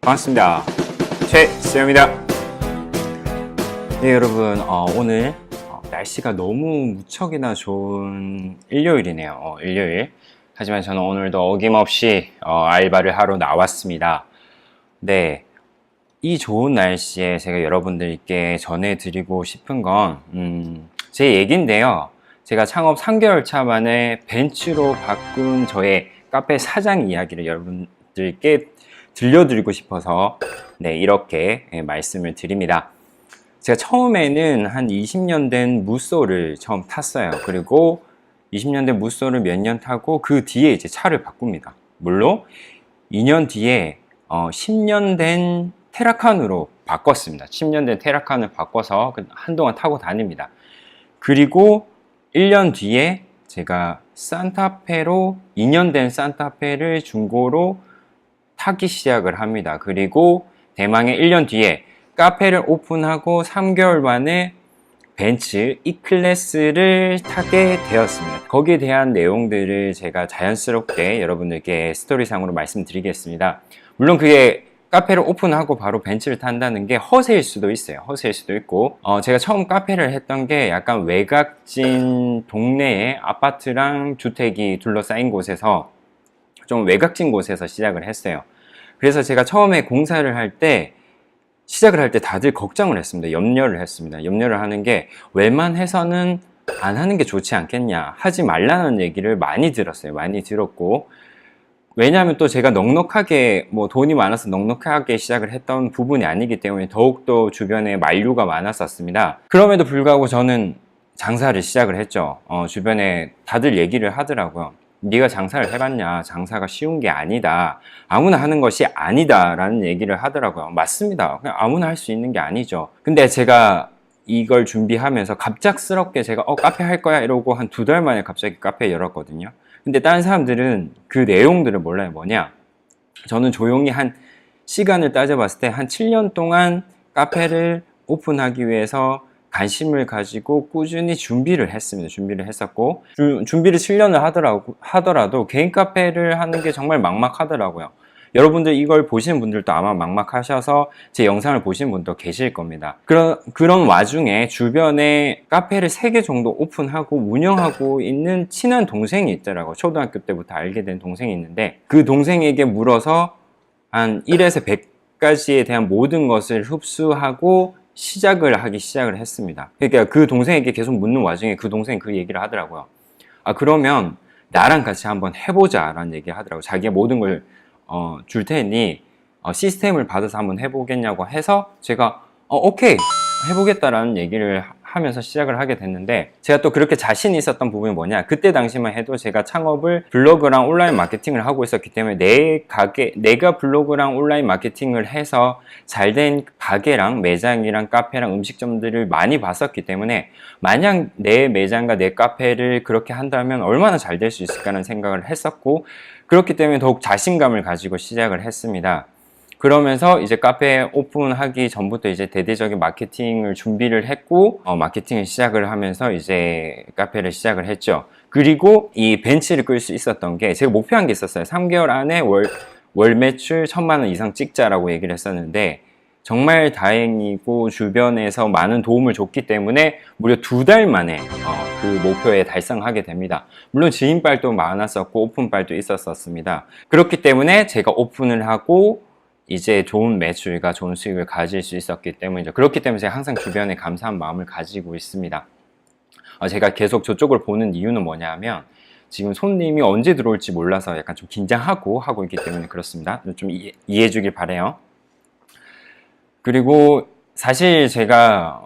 반갑습니다. 최수영입니다. 네, 여러분, 오늘 날씨가 너무 무척이나 좋은 일요일이네요. 일요일. 하지만 저는 오늘도 어김없이 알바를 하러 나왔습니다. 네, 이 좋은 날씨에 제가 여러분들께 전해드리고 싶은 건 제 얘기인데요. 제가 창업 3개월 차 만에 벤츠로 바꾼 저의 카페 사장 이야기를 여러분들께 들려드리고 싶어서 네, 이렇게 말씀을 드립니다. 제가 처음에는 한 20년 된 무쏘를 처음 탔어요. 그리고 20년 된 무쏘를 몇 년 타고 그 뒤에 이제 차를 바꿉니다. 물론 2년 뒤에 10년 된 테라칸으로 바꿨습니다. 10년 된 테라칸을 바꿔서 한동안 타고 다닙니다. 그리고 1년 뒤에 제가 산타페로 2년 된 산타페를 중고로 타기 시작을 합니다. 그리고 대망의 1년 뒤에 카페를 오픈하고 3개월 만에 벤츠 E클래스를 타게 되었습니다. 거기에 대한 내용들을 제가 자연스럽게 여러분들께 스토리상으로 말씀드리겠습니다. 물론 그게 카페를 오픈하고 바로 벤츠를 탄다는 게 허세일 수도 있어요. 허세일 수도 있고 제가 처음 카페를 했던 게 약간 외곽진 동네에 아파트랑 주택이 둘러싸인 곳에서 좀 외곽진 곳에서 시작을 했어요. 그래서 제가 처음에 공사를 할 때 시작을 할 때 다들 걱정을 했습니다. 염려를 했습니다. 염려를 하는 게 웬만해서는 안 하는 게 좋지 않겠냐, 하지 말라는 얘기를 많이 들었어요. 많이 들었고, 왜냐하면 또 제가 넉넉하게 돈이 많아서 넉넉하게 시작을 했던 부분이 아니기 때문에 더욱더 주변에 만류가 많았었습니다. 그럼에도 불구하고 저는 장사를 시작을 했죠. 주변에 다들 얘기를 하더라고요. 네가 장사를 해봤냐? 장사가 쉬운 게 아니다. 아무나 하는 것이 아니다. 라는 얘기를 하더라고요. 맞습니다. 그냥 아무나 할 수 있는 게 아니죠. 근데 제가 이걸 준비하면서 갑작스럽게 제가 카페 할 거야 이러고 한 2달 만에 갑자기 카페 열었거든요. 근데 다른 사람들은 그 내용들을 몰라요. 뭐냐? 저는 조용히 한 시간을 따져봤을 때 한 7년 동안 카페를 오픈하기 위해서 관심을 가지고 꾸준히 준비를 했습니다. 준비를 했었고, 준비를 7년을 하더라도 개인 카페를 하는 게 정말 막막하더라고요. 여러분들 이걸 보시는 분들도 아마 막막하셔서 제 영상을 보시는 분도 계실 겁니다. 그런 와중에 주변에 카페를 3개 정도 오픈하고 운영하고 있는 친한 동생이 있더라고요. 초등학교 때부터 알게 된 동생이 있는데, 그 동생에게 물어서 한 1에서 100까지에 대한 모든 것을 흡수하고 시작을 했습니다. 그러니까 그 동생에게 계속 묻는 와중에 그 동생이 그 얘기를 하더라고요. 그러면 나랑 같이 한번 해보자 라는 얘기를 하더라고요. 자기가 모든 걸 줄 테니 시스템을 받아서 한번 해보겠냐고 해서 제가 오케이 해보겠다라는 얘기를 하면서 시작을 하게 됐는데, 제가 또 그렇게 자신이 있었던 부분이 뭐냐, 그때 당시만 해도 제가 창업을 블로그랑 온라인 마케팅을 하고 있었기 때문에 내가 블로그랑 온라인 마케팅을 해서 잘된 가게랑 매장이랑 카페랑 음식점들을 많이 봤었기 때문에 만약 내 매장과 내 카페를 그렇게 한다면 얼마나 잘 될 수 있을까라는 생각을 했었고, 그렇기 때문에 더욱 자신감을 가지고 시작을 했습니다. 그러면서 이제 카페 오픈하기 전부터 이제 대대적인 마케팅을 준비를 했고, 마케팅을 시작을 하면서 이제 카페를 시작을 했죠. 그리고 이 벤치를 끌 수 있었던 게, 제가 목표한 게 있었어요. 3개월 안에 월 매출 1000만 원 이상 찍자라고 얘기를 했었는데, 정말 다행이고 주변에서 많은 도움을 줬기 때문에 무려 2달 만에 그 목표에 달성하게 됩니다. 물론 지인빨도 많았었고 오픈빨도 있었습니다. 그렇기 때문에 제가 오픈을 하고 이제 좋은 매출과 좋은 수익을 가질 수 있었기 때문이죠. 그렇기 때문에 제가 항상 주변에 감사한 마음을 가지고 있습니다. 제가 계속 저쪽을 보는 이유는 뭐냐 하면, 지금 손님이 언제 들어올지 몰라서 약간 좀 긴장하고 하고 있기 때문에 그렇습니다. 좀 이해해 주길 바라요. 그리고 사실 제가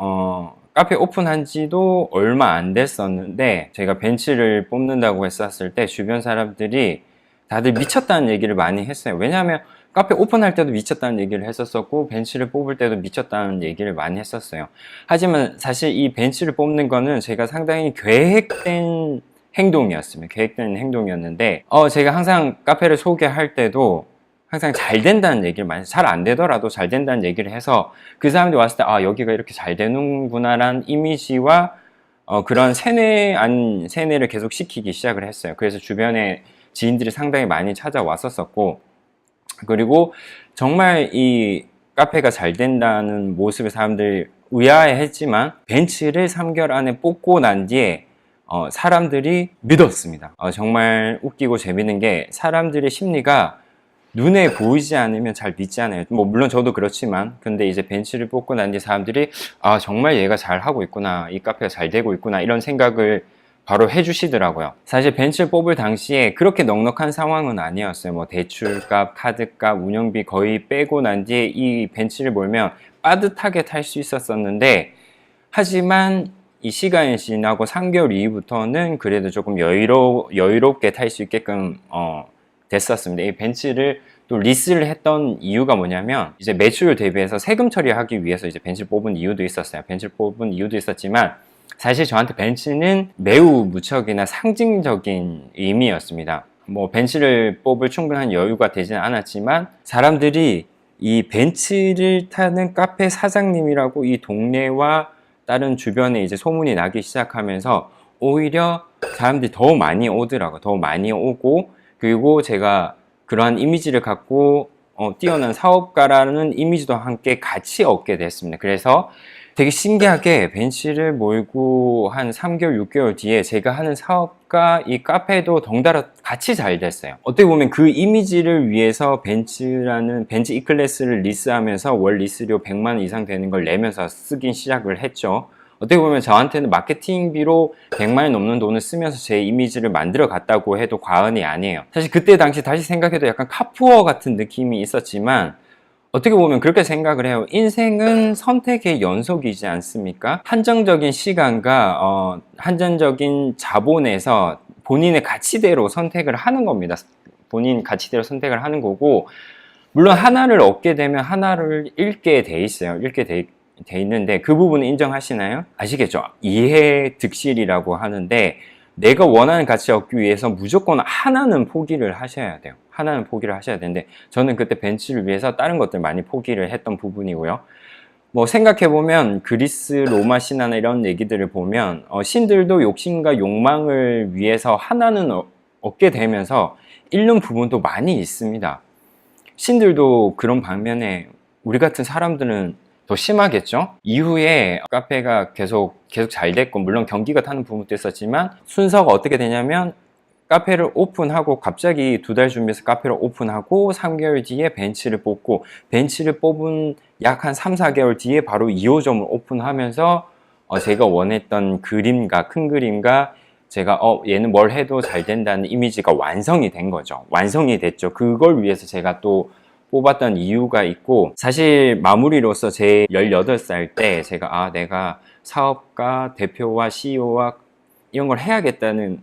카페 오픈한 지도 얼마 안 됐었는데, 제가 벤츠를 뽑는다고 했었을 때 주변 사람들이 다들 미쳤다는 얘기를 많이 했어요. 왜냐하면 카페 오픈할 때도 미쳤다는 얘기를 했었고 벤츠를 뽑을 때도 미쳤다는 얘기를 많이 했었어요. 하지만 사실 이 벤츠를 뽑는 거는 제가 상당히 계획된 행동이었습니다. 계획된 행동이었는데 제가 항상 카페를 소개할 때도 항상 잘 된다는 얘기를 많이, 잘 안 되더라도 잘 된다는 얘기를 해서 그 사람들이 왔을 때 여기가 이렇게 잘 되는구나 라는 이미지와 그런 세뇌를 계속 시키기 시작을 했어요. 그래서 주변에 지인들이 상당히 많이 찾아왔었고, 그리고 정말 이 카페가 잘 된다는 모습에 사람들이 의아해했지만 벤츠를 3개월 안에 뽑고 난 뒤에 사람들이 믿었습니다. 정말 웃기고 재밌는 게 사람들의 심리가 눈에 보이지 않으면 잘 믿지 않아요. 뭐 물론 저도 그렇지만 근데 이제 벤츠를 뽑고 난 뒤 사람들이 정말 얘가 잘 하고 있구나, 이 카페가 잘 되고 있구나 이런 생각을 바로 해주시더라고요. 사실 벤츠를 뽑을 당시에 그렇게 넉넉한 상황은 아니었어요. 뭐 대출값, 카드값, 운영비 거의 빼고 난 뒤에 이 벤츠를 몰면 빠듯하게 탈 수 있었었는데, 하지만 이 시간이 지나고 3개월 이후부터는 그래도 조금 여유롭게 탈 수 있게끔 됐었습니다. 이 벤츠를 또 리스를 했던 이유가 뭐냐면, 이제 매출 대비해서 세금 처리하기 위해서 이제 벤츠를 뽑은 이유도 있었어요. 벤츠를 뽑은 이유도 있었지만 사실 저한테 벤츠는 매우 무척이나 상징적인 의미였습니다. 뭐 벤츠를 뽑을 충분한 여유가 되지는 않았지만 사람들이 이 벤츠를 타는 카페 사장님이라고 이 동네와 다른 주변에 이제 소문이 나기 시작하면서 오히려 사람들이 더 많이 오더라고요. 더 많이 오고, 그리고 제가 그러한 이미지를 갖고 뛰어난 사업가라는 이미지도 함께 같이 얻게 됐습니다. 그래서 되게 신기하게 벤츠를 몰고 한 3개월, 6개월 뒤에 제가 하는 사업과 이 카페도 덩달아 같이 잘 됐어요. 어떻게 보면 그 이미지를 위해서 벤츠 E클래스를 리스하면서 월 리스료 100만 원 이상 되는 걸 내면서 쓰긴 시작을 했죠. 어떻게 보면 저한테는 마케팅비로 100만 원 넘는 돈을 쓰면서 제 이미지를 만들어 갔다고 해도 과언이 아니에요. 사실 그때 당시 다시 생각해도 약간 카푸어 같은 느낌이 있었지만, 어떻게 보면 그렇게 생각을 해요. 인생은 선택의 연속이지 않습니까? 한정적인 시간과 한정적인 자본에서 본인의 가치대로 선택을 하는 겁니다. 본인 가치대로 선택을 하는 거고, 물론 하나를 얻게 되면 하나를 잃게 돼 있어요. 잃게 돼 있는데 그 부분은 인정하시나요? 아시겠죠? 이해득실이라고 하는데, 내가 원하는 가치 얻기 위해서 무조건 하나는 포기를 하셔야 돼요. 하나는 포기를 하셔야 되는데, 저는 그때 벤츠를 위해서 다른 것들 많이 포기를 했던 부분이고요. 뭐 생각해보면 그리스 로마 신화나 이런 얘기들을 보면 신들도 욕심과 욕망을 위해서 하나는 얻게 되면서 잃는 부분도 많이 있습니다. 신들도 그런 반면에 우리 같은 사람들은 더 심하겠죠? 이후에 카페가 계속 잘 됐고, 물론 경기가 타는 부분도 있었지만 순서가 어떻게 되냐면, 카페를 오픈하고 갑자기 2달 준비해서 카페를 오픈하고 3개월 뒤에 벤츠를 뽑고, 벤츠를 뽑은 약 한 3, 4개월 뒤에 바로 2호점을 오픈하면서 제가 원했던 그림과 큰 그림과 제가 얘는 뭘 해도 잘 된다는 이미지가 완성이 된 거죠. 완성이 됐죠. 그걸 위해서 제가 또 뽑았던 이유가 있고, 사실 마무리로서 제 18살 때 제가 내가 사업가, 대표와 CEO와 이런 걸 해야겠다는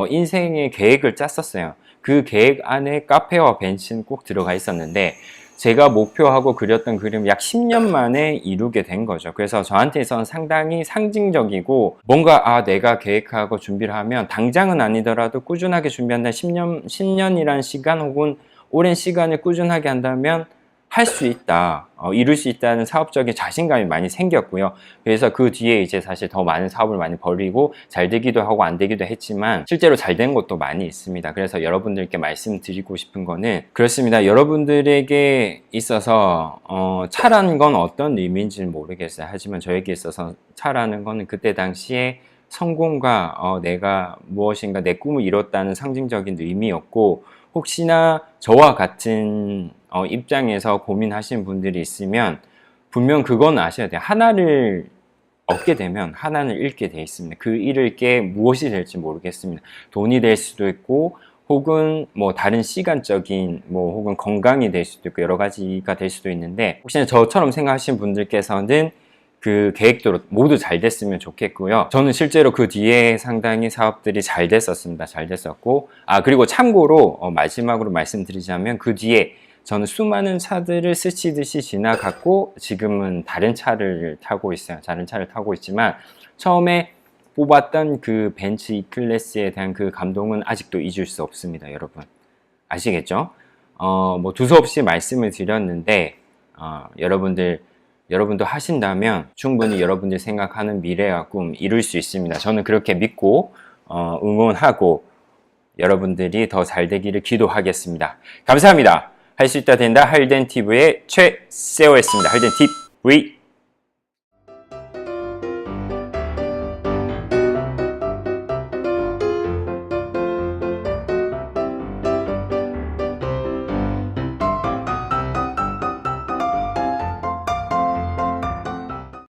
인생의 계획을 짰었어요. 그 계획 안에 카페와 벤츠는 꼭 들어가 있었는데, 제가 목표하고 그렸던 그림을 약 10년 만에 이루게 된 거죠. 그래서 저한테선 상당히 상징적이고, 뭔가 내가 계획하고 준비를 하면 당장은 아니더라도 꾸준하게 준비한다, 10년이라는 시간 혹은 오랜 시간을 꾸준하게 한다면 할 수 있다, 이룰 수 있다는 사업적인 자신감이 많이 생겼고요. 그래서 그 뒤에 이제 사실 더 많은 사업을 많이 벌이고 잘 되기도 하고 안 되기도 했지만 실제로 잘 된 것도 많이 있습니다. 그래서 여러분들께 말씀드리고 싶은 거는 그렇습니다. 여러분들에게 있어서 차라는 건 어떤 의미인지는 모르겠어요. 하지만 저에게 있어서 차라는 거는 그때 당시에 성공과 내가 무엇인가 내 꿈을 이뤘다는 상징적인 의미였고, 혹시나 저와 같은 입장에서 고민하시는 분들이 있으면 분명 그건 아셔야 돼요. 하나를 얻게 되면 하나는 잃게 돼 있습니다. 그 잃을 게 무엇이 될지 모르겠습니다. 돈이 될 수도 있고, 혹은 뭐 다른 시간적인 혹은 건강이 될 수도 있고, 여러 가지가 될 수도 있는데, 혹시나 저처럼 생각하시는 분들께서는 그 계획대로 모두 잘 됐으면 좋겠고요. 저는 실제로 그 뒤에 상당히 사업들이 잘 됐었습니다. 잘 됐었고, 그리고 참고로 마지막으로 말씀드리자면, 그 뒤에 저는 수많은 차들을 스치듯이 지나갔고, 지금은 다른 차를 타고 있어요. 다른 차를 타고 있지만, 처음에 뽑았던 그 벤츠 E클래스에 대한 그 감동은 아직도 잊을 수 없습니다. 여러분 아시겠죠? 두서없이 말씀을 드렸는데, 여러분도 하신다면 충분히 여러분들이 생각하는 미래와 꿈 이룰 수 있습니다. 저는 그렇게 믿고 응원하고 여러분들이 더 잘 되기를 기도하겠습니다. 감사합니다. 할 수 있다 된다 할덴 TV의 최세호였습니다. 할덴 TV